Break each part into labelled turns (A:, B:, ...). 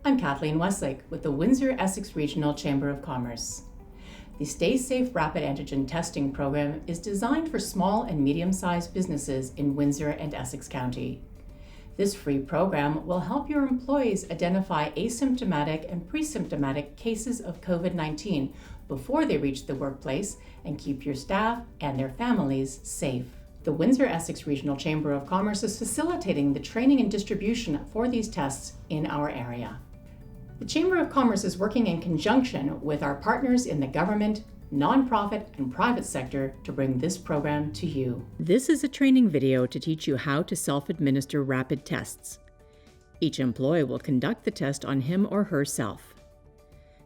A: I'm Kathleen Westlake with the Windsor Essex Regional Chamber of Commerce. The WEStaySafe Rapid Antigen Testing program is designed for small and medium-sized businesses in Windsor and Essex County. This free program will help your employees identify asymptomatic and pre-symptomatic cases of COVID-19 before they reach the workplace and keep your staff and their families safe. The Windsor Essex Regional Chamber of Commerce is facilitating the training and distribution for these tests in our area. The Chamber of Commerce is working in conjunction with our partners in the government, nonprofit, and private sector to bring this program to you. This is a training video to teach you how to self-administer rapid tests. Each employee will conduct the test on him or herself.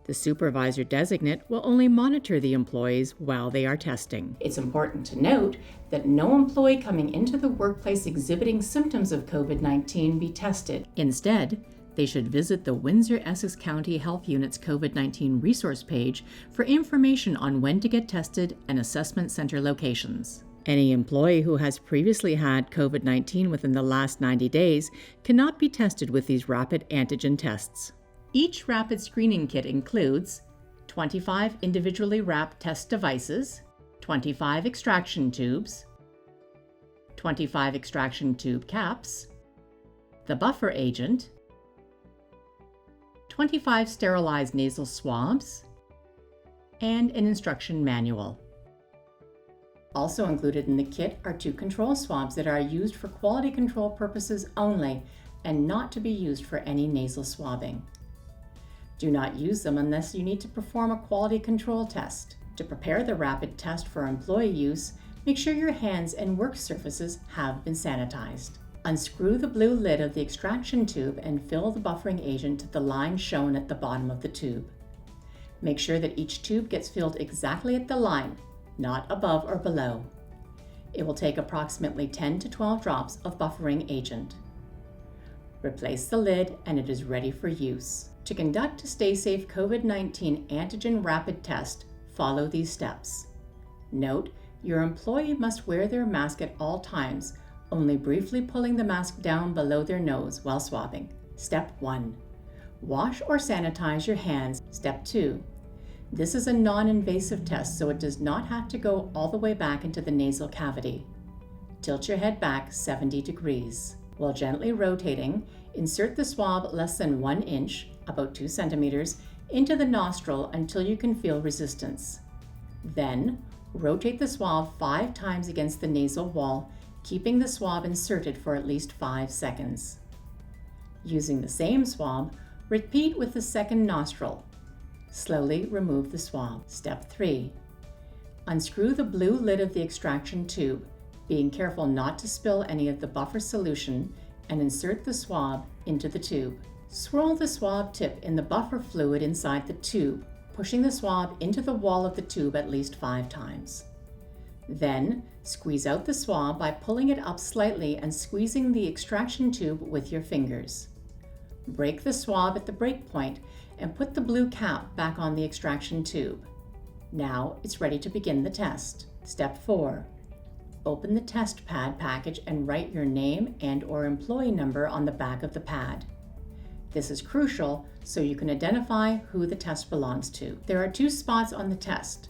A: The supervisor designate will only monitor the employees while they are testing. It's important to note that no employee coming into the workplace exhibiting symptoms of COVID-19 be tested. Instead, they should visit the Windsor Essex County Health Unit's COVID-19 resource page for information on when to get tested and assessment center locations. Any employee who has previously had COVID-19 within the last 90 days cannot be tested with these rapid antigen tests. Each rapid screening kit includes 25 individually wrapped test devices, 25 extraction tubes, 25 extraction tube caps, the buffer agent, 25 sterilized nasal swabs, and an instruction manual. Also included in the kit are 2 control swabs that are used for quality control purposes only and not to be used for any nasal swabbing. Do not use them unless you need to perform a quality control test. To prepare the rapid test for employee use, make sure your hands and work surfaces have been sanitized. Unscrew the blue lid of the extraction tube and fill the buffering agent to the line shown at the bottom of the tube. Make sure that each tube gets filled exactly at the line, not above or below. It will take approximately 10 to 12 drops of buffering agent. Replace the lid and it is ready for use. To conduct a WEStaySafe COVID-19 antigen rapid test, follow these steps. Note, your employee must wear their mask at all times, only briefly pulling the mask down below their nose while swabbing. Step 1. Wash or sanitize your hands. Step 2. This is a non-invasive test, so it does not have to go all the way back into the nasal cavity. Tilt your head back 70 degrees. While gently rotating, insert the swab less than 1 inch, about 2 centimeters, into the nostril until you can feel resistance. Then, rotate the swab 5 times against the nasal wall, keeping the swab inserted for at least 5 seconds. Using the same swab, repeat with the second nostril. Slowly remove the swab. Step 3. Unscrew the blue lid of the extraction tube, being careful not to spill any of the buffer solution, and insert the swab into the tube. Swirl the swab tip in the buffer fluid inside the tube, pushing the swab into the wall of the tube at least 5 times. Then, squeeze out the swab by pulling it up slightly and squeezing the extraction tube with your fingers. Break the swab at the break point and put the blue cap back on the extraction tube. Now it's ready to begin the test. Step 4. Open the test pad package and write your name and/or employee number on the back of the pad. This is crucial so you can identify who the test belongs to. There are 2 spots on the test.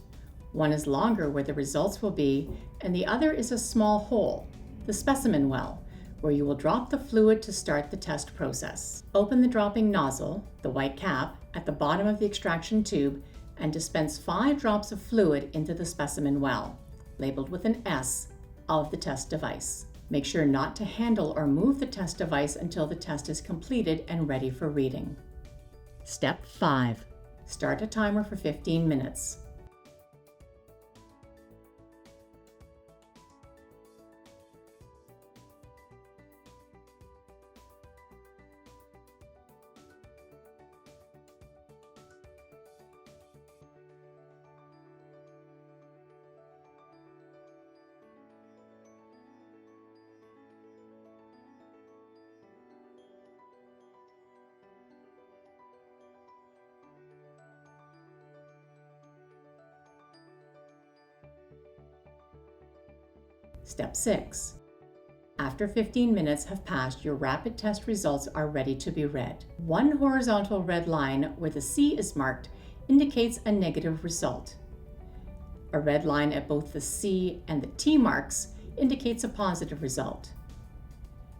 A: One is longer where the results will be, and the other is a small hole, the specimen well, where you will drop the fluid to start the test process. Open the dropping nozzle, the white cap, at the bottom of the extraction tube and dispense 5 drops of fluid into the specimen well, labeled with an S, of the test device. Make sure not to handle or move the test device until the test is completed and ready for reading. Step 5. Start a timer for 15 minutes. Step 6. After 15 minutes have passed, your rapid test results are ready to be read. One horizontal red line where the C is marked indicates a negative result. A red line at both the C and the T marks indicates a positive result.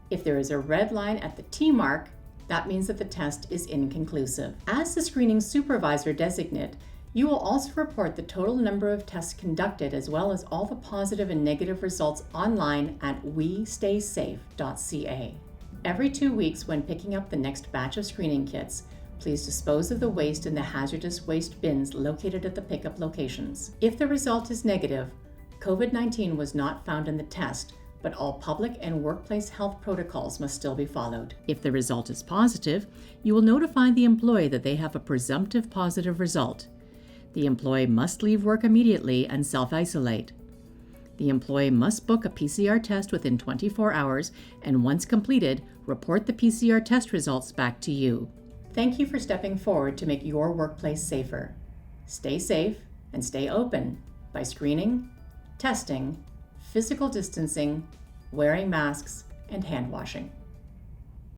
A: If there is a red line at the T mark, that means that the test is inconclusive. As the screening supervisor designate, you will also report the total number of tests conducted as well as all the positive and negative results online at WEStaySafe.ca. Every 2 weeks when picking up the next batch of screening kits, please dispose of the waste in the hazardous waste bins located at the pickup locations. If the result is negative, COVID-19 was not found in the test, but all public and workplace health protocols must still be followed. If the result is positive, you will notify the employee that they have a presumptive positive result. The employee must leave work immediately and self-isolate. The employee must book a PCR test within 24 hours and once completed, report the PCR test results back to you. Thank you for stepping forward to make your workplace safer. Stay safe and stay open by screening, testing, physical distancing, wearing masks, and hand washing.